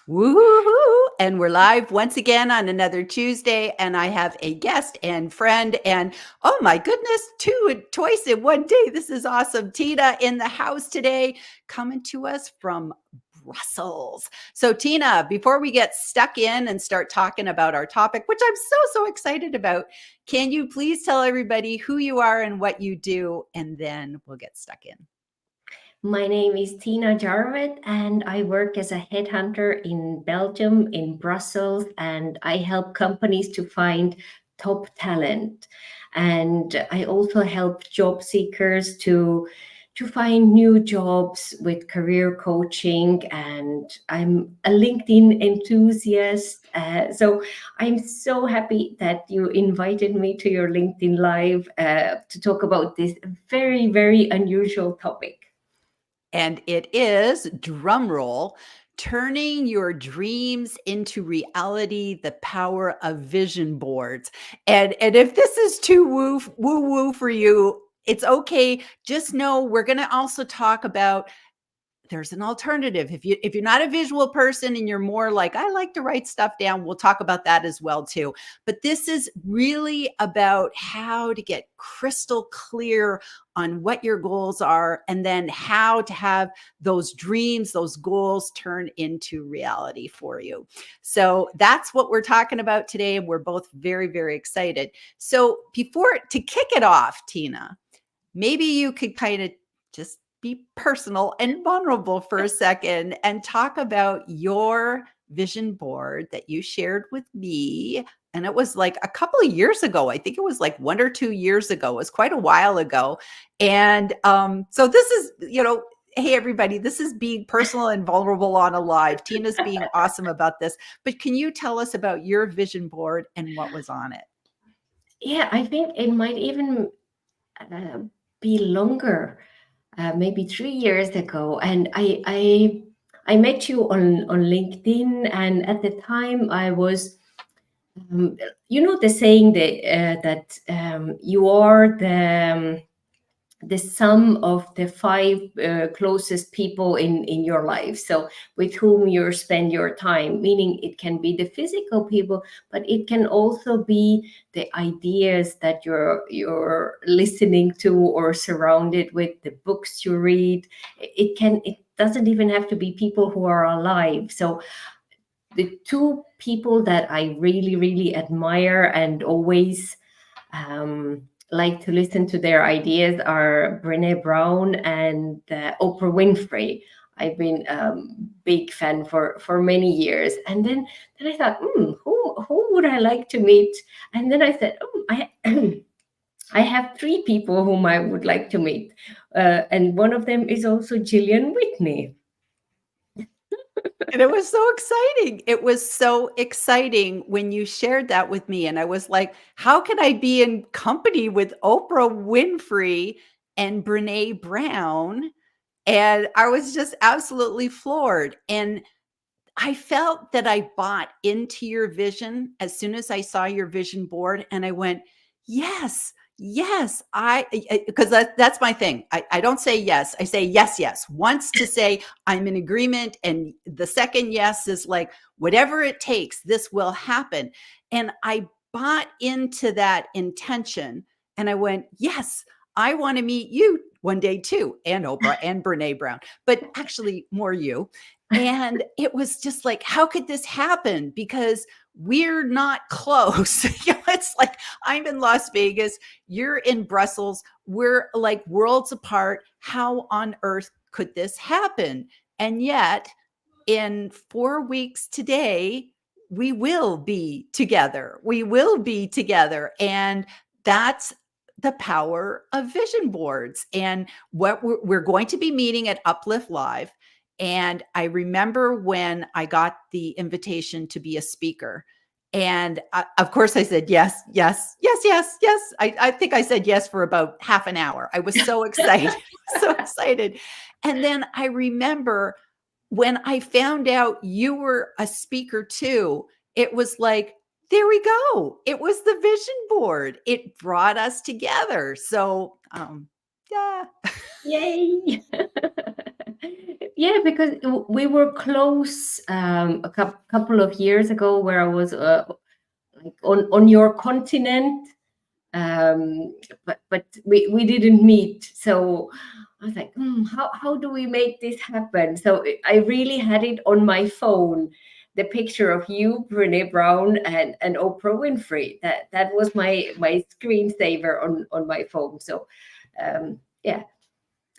Woohoo! And we're live once again on another Tuesday, and I have a guest and friend, and oh my goodness, twice in one day. This is awesome. Tiina in the house today, coming to us from Brussels. So, Tiina, before we get stuck in and start talking about our topic, which I'm so excited about, can you please tell everybody who you are and what you do, and then we'll get stuck in. My name is Tiina Jarvet, and I work as a headhunter in Belgium, in Brussels, and I help companies to find top talent. And I also help job seekers to find new jobs with career coaching. And I'm a LinkedIn enthusiast. So I'm so happy that you invited me to your LinkedIn Live to talk about this very unusual topic. And it is, drum roll, turning your dreams into reality, the power of vision boards. And if this is too woo for you, it's okay. Just know we're going to also talk about there's an alternative. If you're not a visual person and you're more like, I like to write stuff down, we'll talk about that as well too. But this is really about how to get crystal clear on what your goals are, and then how to have those dreams, those goals turn into reality for you. So that's what we're talking about today. And we're both very excited. So to kick it off, Tiina, maybe you could kind of just be personal and vulnerable for a second and talk about your vision board that you shared with me. And it was like a couple of years ago. I think it was like 1 or 2 years ago. It was quite a while ago. And so this is, hey, everybody, this is being personal and vulnerable on a live. Tiina's being awesome about this. But can you tell us about your vision board and what was on it? Yeah, I think it might even uh, be longer, maybe 3 years ago. And I met you on LinkedIn, and at the time I was, the saying that you are the sum of the five closest people in your life, so with whom you spend your time, meaning it can be the physical people, but it can also be the ideas that you're listening to or surrounded with, the books you read. It doesn't even have to be people who are alive. So the two people that I really admire and always like to listen to their ideas are Brené Brown and Oprah Winfrey. I've been big fan for many years, and then I thought, who would I like to meet? And then I said, I I have three people whom I would like to meet, and one of them is also Gillian Whitney. And it was so exciting. It was so exciting when you shared that with me. And I was like, how can I be in company with Oprah Winfrey and Brene Brown? And I was just absolutely floored. And I felt that I bought into your vision as soon as I saw your vision board, and I went, yes, yes, because that's my thing. I don't say yes. I say yes. Once to say I'm in agreement. And the second yes is like, whatever it takes, this will happen. And I bought into that intention, and I went, yes, I want to meet you one day too, and Oprah and Brene Brown, but actually more you. And it was just like, how could this happen? Because we're not close. It's like I'm in Las Vegas, you're in Brussels, we're like worlds apart. How on earth could this happen? And yet, in 4 weeks today, we will be together. We will be together. And that's the power of vision boards. And what we're going to be meeting at Uplift Live. And I remember when I got the invitation to be a speaker. And of course, I said yes. I think I said yes for about half an hour. I was so excited, so excited. And then I remember when I found out you were a speaker too, it was like, there we go. It was the vision board. It brought us together. So, yeah. Yay! Yeah, because we were close a couple of years ago, where I was like on your continent, but we didn't meet. So I was like, how do we make this happen? So I really had it on my phone, the picture of you, Brene Brown, and Oprah Winfrey. That was my screensaver on my phone. So yeah,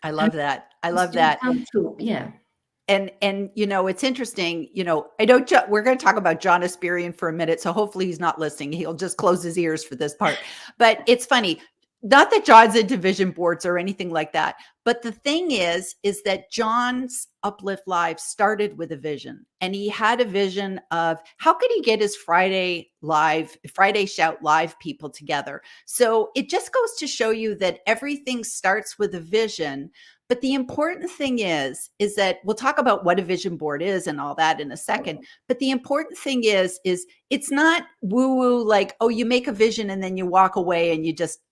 I love that. I it's love still that. come true. Yeah. And you know, it's interesting, you know, I don't we're going to talk about John Asperian for a minute, so hopefully he's not listening. He'll just close his ears for this part. But it's funny, not that John's into vision boards or anything like that, but the thing is that John's Uplift Live started with a vision, and he had a vision of how could he get his Friday Shout Live people together. So it just goes to show you that everything starts with a vision. But the important thing is that we'll talk about what a vision board is and all that in a second. But the important thing is it's not woo woo, like, oh, you make a vision and then you walk away and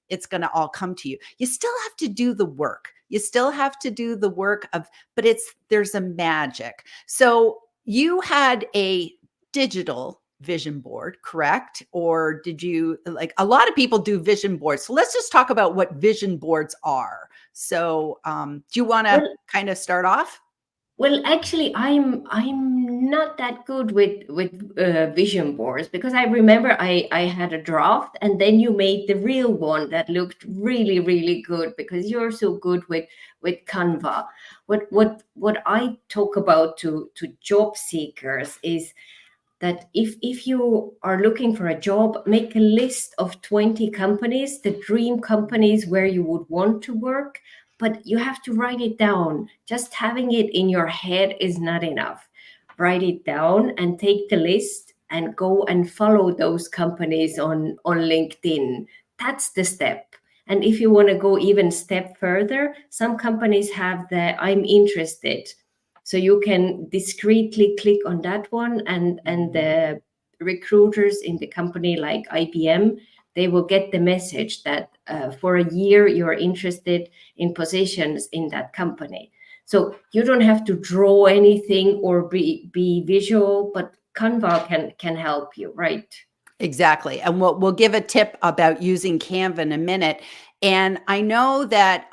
it's going to all come to you. You still have to do the work. You still have to do the work but there's a magic. So you had a digital vision board, correct? Or did you, like, a lot of people do vision boards. So let's just talk about what vision boards are. So do you want to Well, kind of start off? Well, actually, I'm not that good with vision boards, because I remember I had a draft, and then you made the real one that looked really really good, because you're so good with Canva. What I talk about to job seekers is that if you are looking for a job, make a list of 20 companies, the dream companies where you would want to work, but you have to write it down. Just having it in your head is not enough. Write it down and take the list and go and follow those companies on LinkedIn. That's the step. And if you want to go even step further, some companies have the I'm interested, so you can discreetly click on that one, and the recruiters in the company like IBM, they will get the message that for a year you're interested in positions in that company. So you don't have to draw anything or be visual, but Canva can help you, right? Exactly. And we'll give a tip about using Canva in a minute. And I know that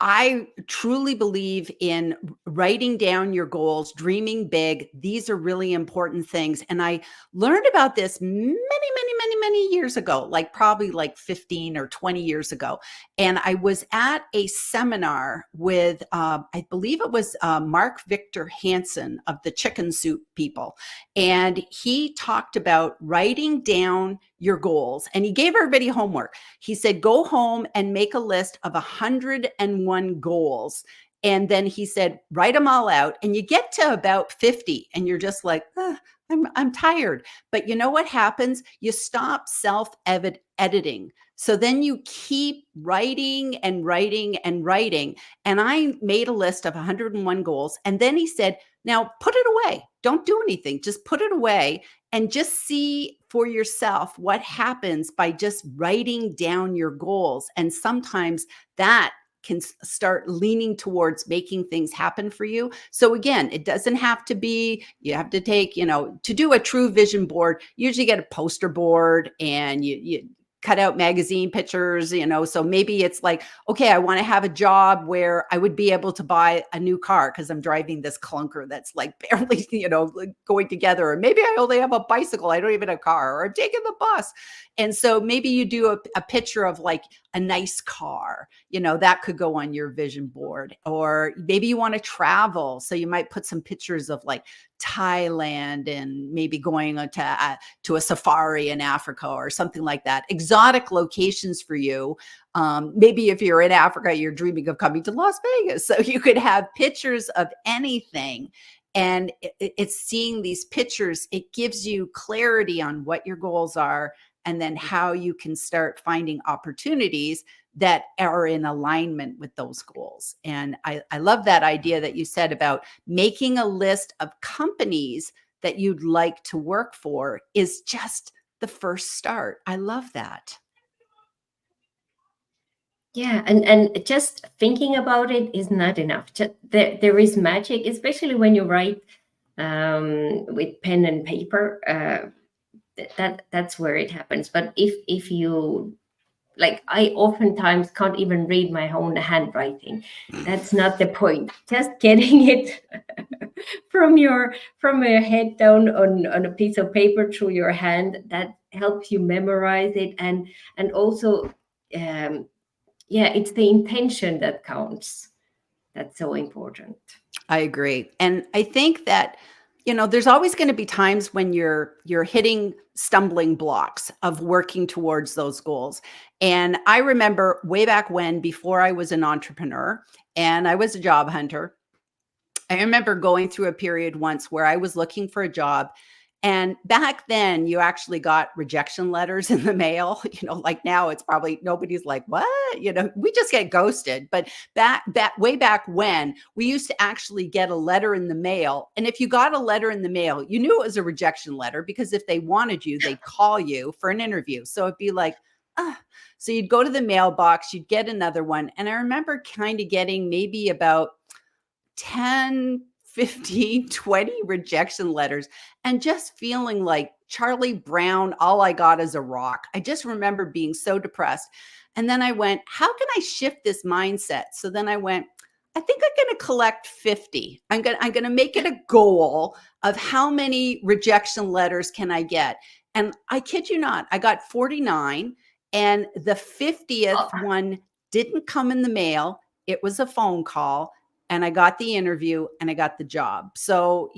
I truly believe in writing down your goals, dreaming big. These are really important things. And I learned about this many years ago, like probably like 15 or 20 years ago. And I was at a seminar with, I believe it was Mark Victor Hansen of the Chicken Soup people. And he talked about writing down your goals. And he gave everybody homework. He said, go home and make a list of 101 goals. And then he said, write them all out. And you get to about 50 and you're just like, I'm tired. But you know what happens? You stop self-editing. So then you keep writing and writing and writing. And I made a list of 101 goals. And then he said, now put it away. Don't do anything. Just put it away and just see for yourself what happens by just writing down your goals. And sometimes that can start leaning towards making things happen for you. So again, it doesn't have to be, you have to take, to do a true vision board, you usually get a poster board and you cut out magazine pictures, so maybe it's like, okay, I want to have a job where I would be able to buy a new car because I'm driving this clunker that's like barely, going together. Or maybe I only have a bicycle. I don't even have a car, or I'm taking the bus. And so maybe you do a picture of like a nice car, that could go on your vision board. Or maybe you want to travel. So you might put some pictures of like Thailand and maybe going to a safari in Africa or something like that. Exotic locations for you. Maybe if you're in Africa, you're dreaming of coming to Las Vegas. So you could have pictures of anything. And it's seeing these pictures. It gives you clarity on what your goals are, and then how you can start finding opportunities that are in alignment with those goals. And I love that idea that you said about making a list of companies that you'd like to work for is just the first start. I love that. Yeah, and just thinking about it is not enough. There is magic, especially when you write with pen and paper. That's where it happens. But if you, like, I oftentimes can't even read my own handwriting. That's not the point. Just getting it from your head down on a piece of paper through your hand, that helps you memorize it. And also, um, yeah, it's the intention that counts. That's so important. I agree. And I think that, there's always going to be times when you're hitting stumbling blocks of working towards those goals. And I remember way back when, before I was an entrepreneur and I was a job hunter, I remember going through a period once where I was looking for a job. And back then, you actually got rejection letters in the mail. Like now, it's probably nobody's like, what? We just get ghosted. But way back when, we used to actually get a letter in the mail. And if you got a letter in the mail, you knew it was a rejection letter, because if they wanted you, they'd call you for an interview. So it'd be like, ah. So you'd go to the mailbox, you'd get another one. And I remember kind of getting maybe about 10, 15, 20 rejection letters, and just feeling like Charlie Brown, all I got is a rock. I just remember being so depressed. And then I went, how can I shift this mindset? So then I went, I think I'm going to collect 50. I'm going to make it a goal of how many rejection letters can I get. And I kid you not, I got 49, and the 50th one didn't come in the mail. It was a phone call, and I got the interview and I got the job. So,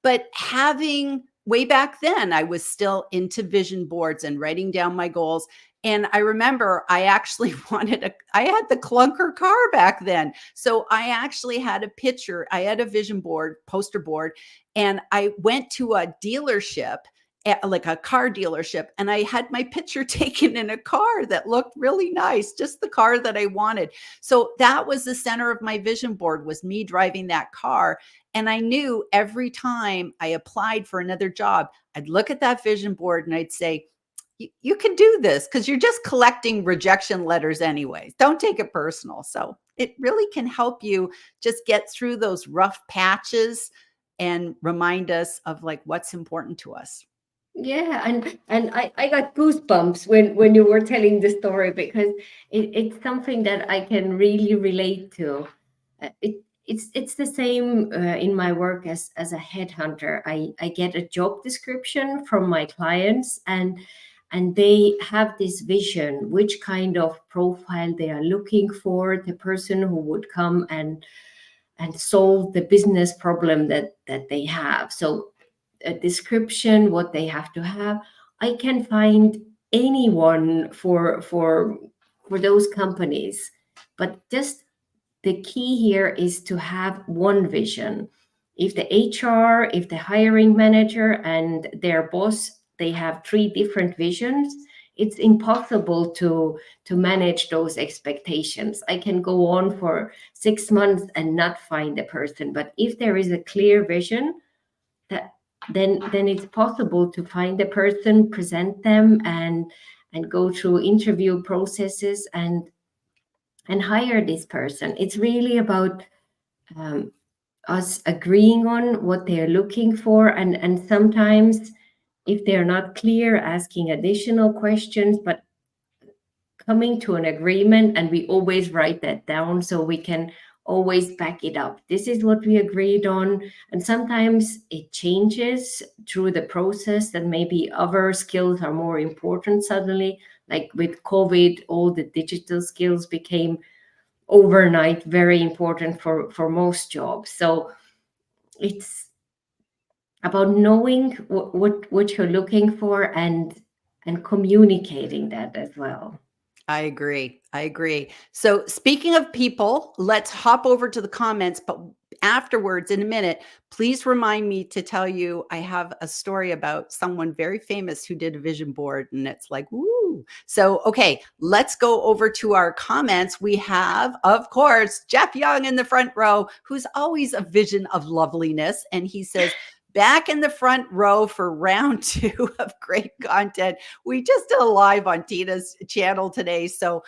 but having, way back then, I was still into vision boards and writing down my goals. And I remember I actually I had the clunker car back then. So I actually had a picture. I had a vision board, poster board, and I went to a dealership, like a car dealership, and I had my picture taken in a car that looked really nice, just the car that I wanted. So that was the center of my vision board, was me driving that car. And I knew every time I applied for another job, I'd look at that vision board and I'd say, you can do this, because you're just collecting rejection letters anyways. Don't take it personal. So it really can help you just get through those rough patches and remind us of like what's important to us. Yeah, and I got goosebumps when you were telling the story, because it's something that I can really relate to. It's the same in my work as a headhunter. I get a job description from my clients, and they have this vision, which kind of profile they are looking for, the person who would come and solve the business problem that they have. So a description, what they have to have. I can find anyone for those companies, but just the key here is to have one vision. If the HR, if the hiring manager and their boss, they have three different visions, it's impossible to manage those expectations. I can go on for 6 months and not find a person, but if there is a clear vision, that then it's possible to find a person, present them, and go through interview processes and hire this person. It's really about us agreeing on what they're looking for, and sometimes if they're not clear, asking additional questions, but coming to an agreement. And we always write that down so we can always back it up. This is what we agreed on. And sometimes it changes through the process, that maybe other skills are more important suddenly. Like with COVID, all the digital skills became overnight very important for most jobs. So it's about knowing what you're looking for, and communicating that as well. I agree. I agree. So speaking of people, let's hop over to the comments, but afterwards, in a minute, please remind me to tell you I have a story about someone very famous who did a vision board, and it's like, woo. So, okay, let's go over to our comments. We have, of course, Jeff Young in the front row, who's always a vision of loveliness. And he says, back in the front row for round 2 of great content. We just did a live on Tiina's channel today. So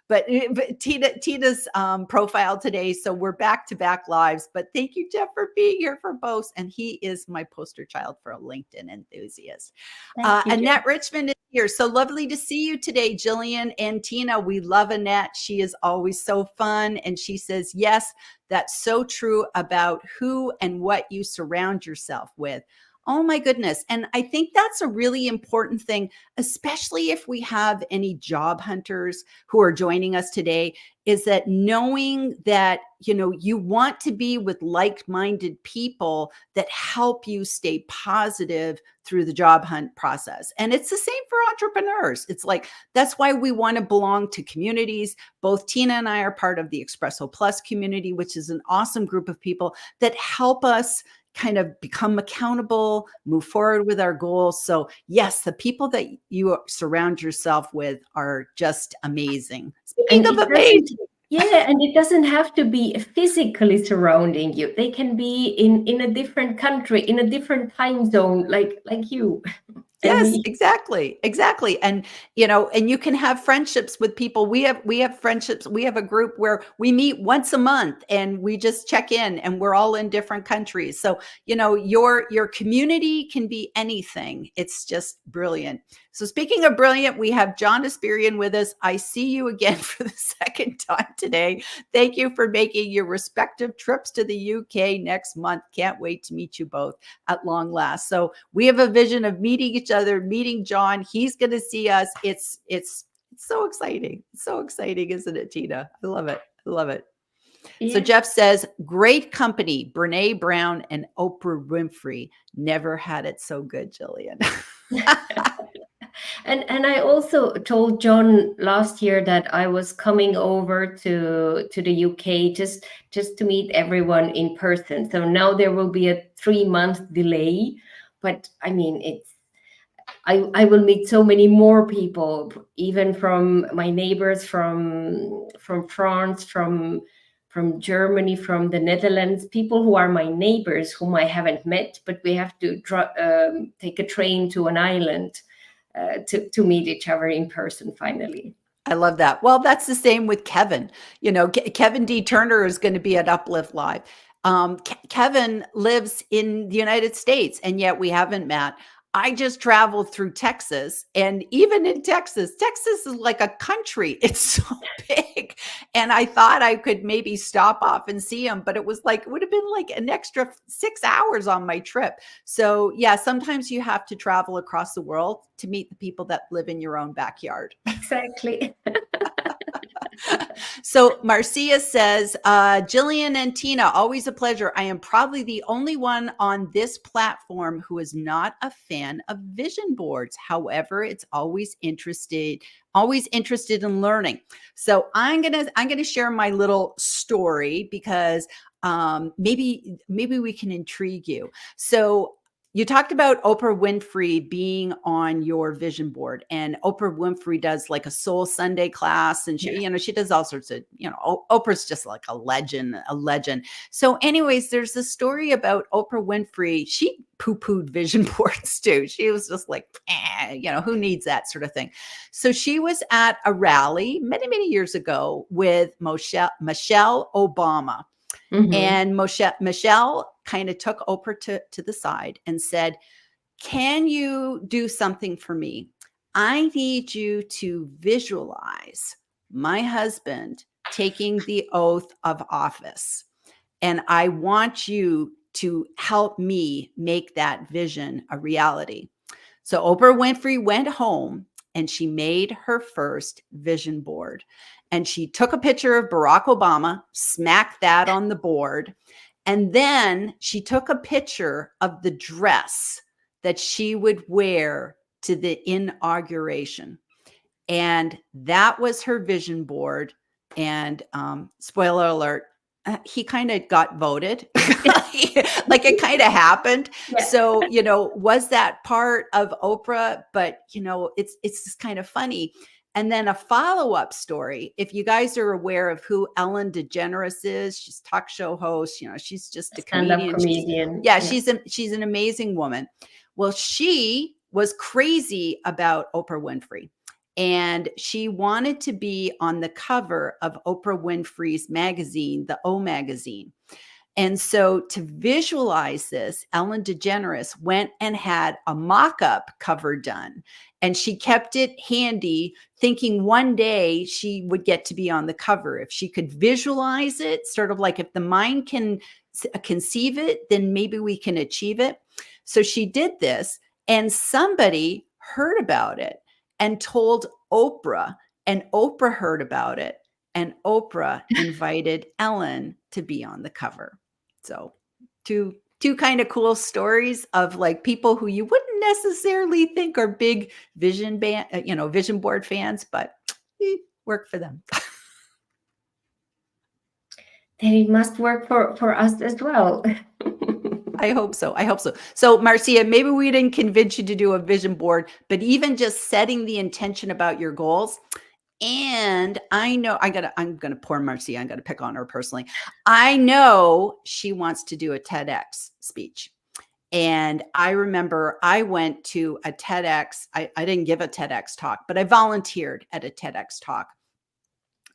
but Tiina's profile today. So we're back-to-back lives. But thank you, Jeff, for being here for both. And he is my poster child for a LinkedIn enthusiast. Thank you, Annette Jen. Richmond is here. So lovely to see you today, Gillian and Tiina. We love Annette. She is always so fun. And she says, yes, that's so true about who and what you surround yourself with. Oh my goodness. And I think that's a really important thing, especially if we have any job hunters who are joining us today, is that knowing that, you want to be with like-minded people that help you stay positive through the job hunt process. And it's the same for entrepreneurs. It's like, that's why we want to belong to communities. Both Tiina and I are part of the Espresso Plus community, which is an awesome group of people that help us kind of become accountable, move forward with our goals. So yes, the people that you surround yourself with are just amazing. Speaking of amazing. Yeah, and it doesn't have to be physically surrounding you. They can be in a different country, in a different time zone, like you and Yes, me. exactly. And, and you can have friendships with people. We have friendships. We have a group where we meet once a month and we just check in, and we're all in different countries. So, your community can be anything. It's just brilliant. So speaking of brilliant, we have John Asperian with us. I see you again for the second time today. Thank you for making your respective trips to the UK next month. Can't wait to meet you both at long last. So we have a vision of meeting each other, meeting John. He's going to see us. It's so exciting. It's so exciting, isn't it, Tiina? I love it. I love it. Yeah. So Jeff says, great company, Brene Brown and Oprah Winfrey. Never had it so good, Gillian. And I also told John last year that I was coming over to the UK just to meet everyone in person. So now there will be a 3-month delay, but I mean I will meet so many more people, even from my neighbors from France, from Germany, from the Netherlands, people who are my neighbors whom I haven't met, but we have to take a train to an island to meet each other in person finally. I love that. Well, that's the same with Kevin. Kevin D. Turner is going to be at Uplift Live. Kevin lives in the United States, and yet we haven't met. I just traveled through Texas, and even in Texas is like a country. It's so big. And I thought I could maybe stop off and see him, but it would have been like an extra 6 hours on my trip. So yeah, sometimes you have to travel across the world to meet the people that live in your own backyard. Exactly. So Marcia says, Gillian and Tiina, always a pleasure. I am probably the only one on this platform who is not a fan of vision boards. However, it's always interested in learning. So I'm gonna share my little story because maybe we can intrigue you. So you talked about Oprah Winfrey being on your vision board, and Oprah Winfrey does like a Soul Sunday class, and she does all sorts of, Oprah's just like a legend. So anyways, there's a story about Oprah Winfrey. She poo-pooed vision boards too. She was just like, who needs that sort of thing? So she was at a rally many, many years ago with Michelle Obama. Mm-hmm. And Michelle kind of took Oprah to the side and said, can you do something for me? I need you to visualize my husband taking the oath of office. And I want you to help me make that vision a reality. So Oprah Winfrey went home and she made her first vision board. And she took a picture of Barack Obama, smacked that on the board. And then she took a picture of the dress that she would wear to the inauguration. And that was her vision board. And spoiler alert, he kind of got voted. Like it kind of happened. Yeah. So, was that part of Oprah? But, it's just kind of funny. And then a follow-up story. If you guys are aware of who Ellen DeGeneres is, she's a talk show host. She's just a Stand-up comedian. comedian. She's an amazing woman. Well, she was crazy about Oprah Winfrey. And she wanted to be on the cover of Oprah Winfrey's magazine, the O magazine. And so to visualize this, Ellen DeGeneres went and had a mock-up cover done. And she kept it handy, thinking one day she would get to be on the cover. If she could visualize it, sort of like if the mind can conceive it, then maybe we can achieve it. So she did this, and somebody heard about it and told Oprah, and Oprah heard about it, and Oprah invited Ellen to be on the cover. So two kind of cool stories of like people who you wouldn't necessarily think are big vision board fans, but work for them. Then it must work for us as well. I hope so. So Marcia, maybe we didn't convince you to do a vision board, but even just setting the intention about your goals. And I know I'm going to pour Marcia. I'm going to pick on her personally. I know she wants to do a TEDx speech. And I remember I went to a TEDx. I didn't give a TEDx talk, but I volunteered at a TEDx talk.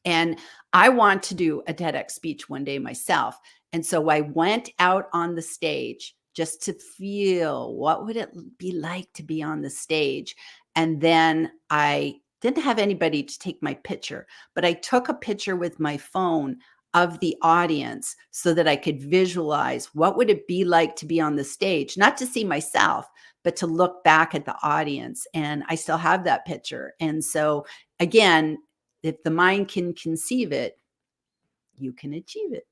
And I want to do a TEDx speech one day myself. And so I went out on the stage just to feel what would it be like to be on the stage. And then I didn't have anybody to take my picture, but I took a picture with my phone of the audience so that I could visualize what would it be like to be on the stage, not to see myself, but to look back at the audience. And I still have that picture. And so again, if the mind can conceive it, you can achieve it.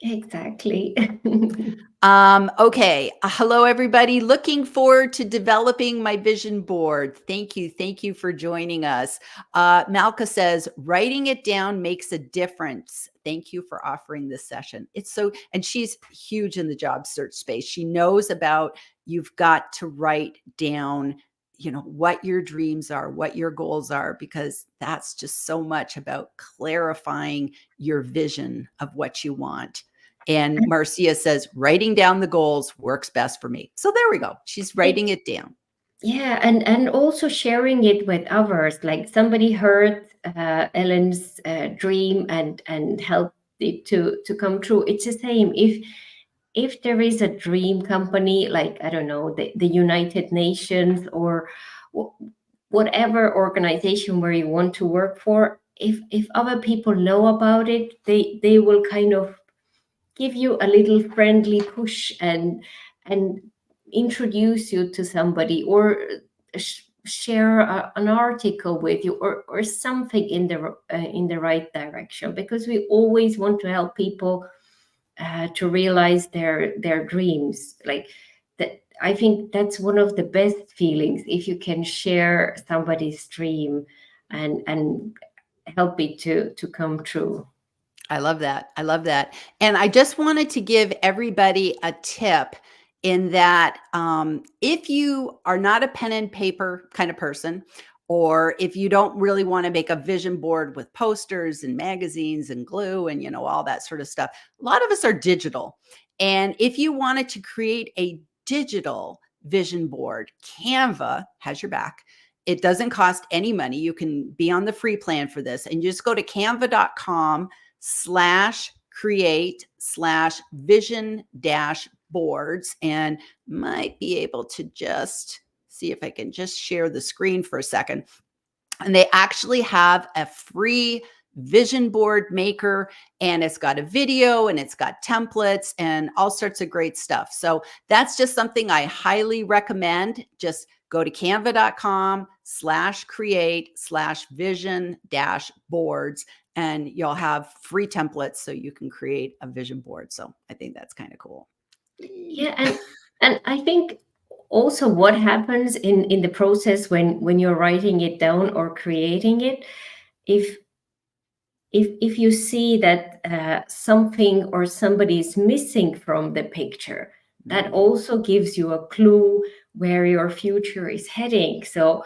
Exactly. Okay. Hello, everybody. Looking forward to developing my vision board. Thank you. Thank you for joining us. Malka says, writing it down makes a difference. Thank you for offering this session. And she's huge in the job search space. She knows about, you've got to write down, what your dreams are, what your goals are, because that's just so much about clarifying your vision of what you want. And Marcia says, writing down the goals works best for me. So there we go. She's writing it down. Yeah, and also sharing it with others. Like somebody heard Ellen's dream and helped it to come true. It's the same. If there is a dream company, like, I don't know, the United Nations or whatever organization where you want to work for, if other people know about it, they will kind of give you a little friendly push and introduce you to somebody, or share an article with you, or something in the right direction, because we always want to help people to realize their dreams. Like that, I think that's one of the best feelings, if you can share somebody's dream and help it to come true. I love that. And I just wanted to give everybody a tip in that if you are not a pen and paper kind of person, or if you don't really want to make a vision board with posters and magazines and glue and, all that sort of stuff, a lot of us are digital. And if you wanted to create a digital vision board, Canva has your back. It doesn't cost any money. You can be on the free plan for this, and you just go to canva.com/create/vision-boards, and might be able to just see if I can just share the screen for a second. And they actually have a free vision board maker, and it's got a video and it's got templates and all sorts of great stuff. So that's just something I highly recommend. Just go to canva.com/create/vision-boards, and you'll have free templates so you can create a vision board. So I think that's kind of cool. Yeah, and I think also what happens in the process when you're writing it down or creating it, if you see that something or somebody is missing from the picture, that also gives you a clue where your future is heading. So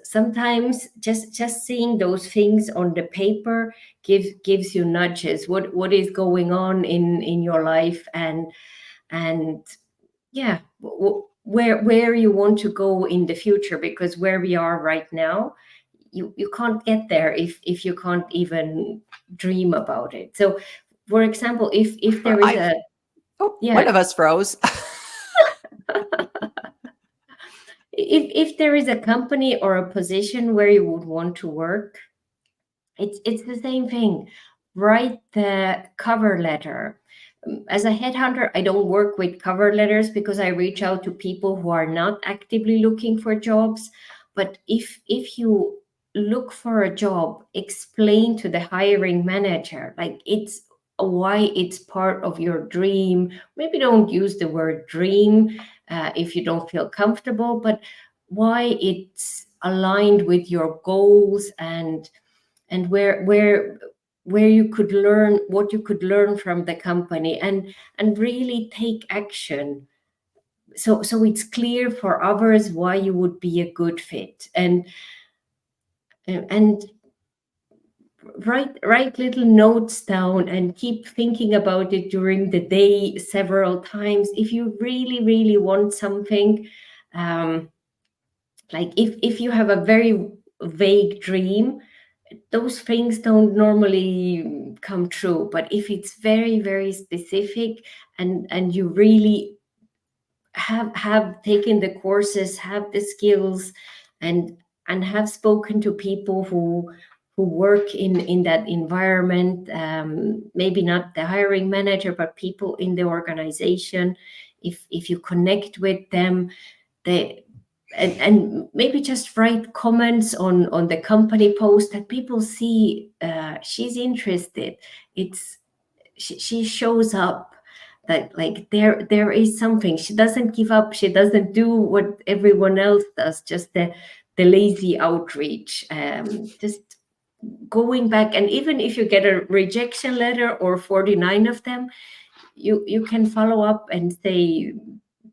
sometimes just seeing those things on the paper gives you nudges, what is going on in your life, and yeah, where you want to go in the future, because where we are right now, you can't get there if you can't even dream about it. So for example, if there is I've a Oh, yeah, one of us froze. if there is a company or a position where you would want to work, it's the same thing. Write the cover letter. As a headhunter, I don't work with cover letters because I reach out to people who are not actively looking for jobs. But if you look for a job, explain to the hiring manager like it's why it's part of your dream. Maybe don't use the word dream if you don't feel comfortable, but why it's aligned with your goals, and where you could learn, what you could learn from the company, and really take action, so it's clear for others why you would be a good fit. And write little notes down and keep thinking about it during the day several times. If you really want something, like if you have a very vague dream, those things don't normally come true. But if it's very specific, and you really have taken the courses, have the skills, and have spoken to people who work in that environment, maybe not the hiring manager, but people in the organization, if you connect with them, they and maybe just write comments on the company post that people see, she's interested, it's she shows up, that like there is something, she doesn't give up, she doesn't do what everyone else does, just the lazy outreach, just going back. And even if you get a rejection letter or 49 of them, you can follow up and say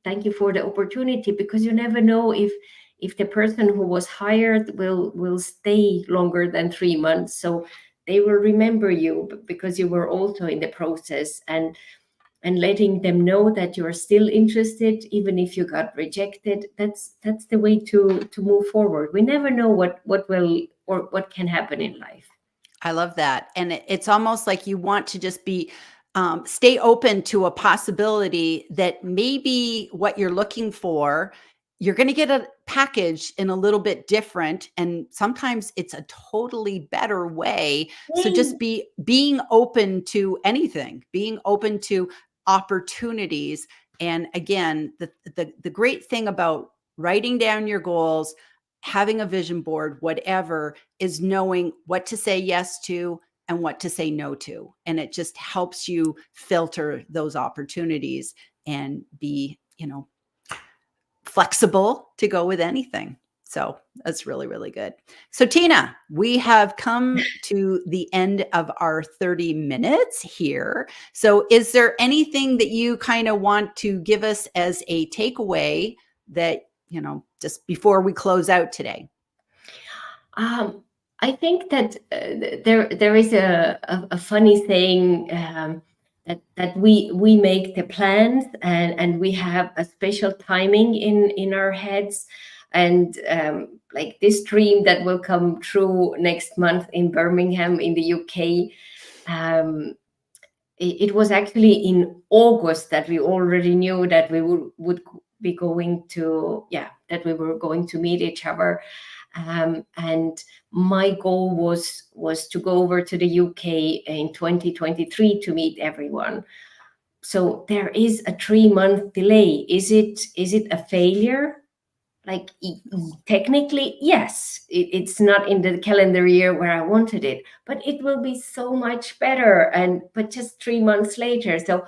thank you for the opportunity, because you never know if the person who was hired will stay longer than 3 months. So they will remember you because you were also in the process, and letting them know that you're still interested even if you got rejected. That's the way to move forward. We never know what will or what can happen in life. I love that. And it's almost like you want to just stay open to a possibility that maybe what you're looking for, you're going to get a package in a little bit different. And sometimes it's a totally better way. So just being open to anything, being open to opportunities. And again, the great thing about writing down your goals, having a vision board, whatever, is knowing what to say yes to and what to say no to. And it just helps you filter those opportunities and be, flexible to go with anything. So that's really, really good. So Tiina, we have come to the end of our 30 minutes here. So is there anything that you kind of want to give us as a takeaway that, just before we close out today? I think that there is a funny saying, that we make the plans, and we have a special timing in our heads, and like this dream that will come true next month in Birmingham in the UK. It was actually in August that we already knew that we would be going to, that we were going to meet each other. And my goal was to go over to the UK in 2023 to meet everyone. So there is a 3-month delay. Is it a failure? Like technically, yes, it's not in the calendar year where I wanted it, but it will be so much better. But just 3 months later. So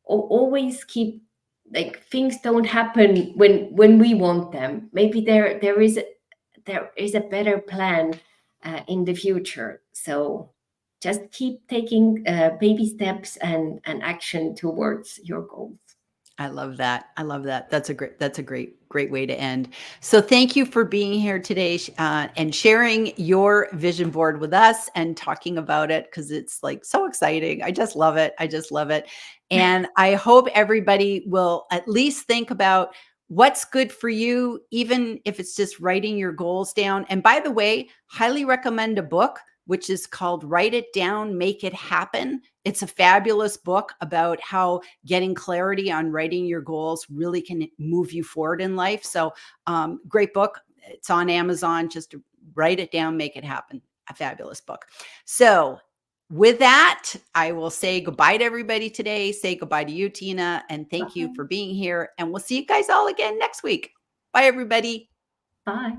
always keep, like, things don't happen when we want them. Maybe there is a better plan in the future. So just keep taking baby steps and action towards your goals. I love that. I love that. That's a great way to end. So thank you for being here today and sharing your vision board with us and talking about it, because it's like so exciting. I just love it. I just love it. And I hope everybody will at least think about what's good for you, even if it's just writing your goals down. And by the way, highly recommend a book which is called Write It Down, Make It Happen. It's a fabulous book about how getting clarity on writing your goals really can move you forward in life. So great book. It's on Amazon. Just write it down, make it happen. A fabulous book. So with that, I will say goodbye to everybody today. Say goodbye to you, Tiina, and thank you for being here. And we'll see you guys all again next week. Bye, everybody. Bye.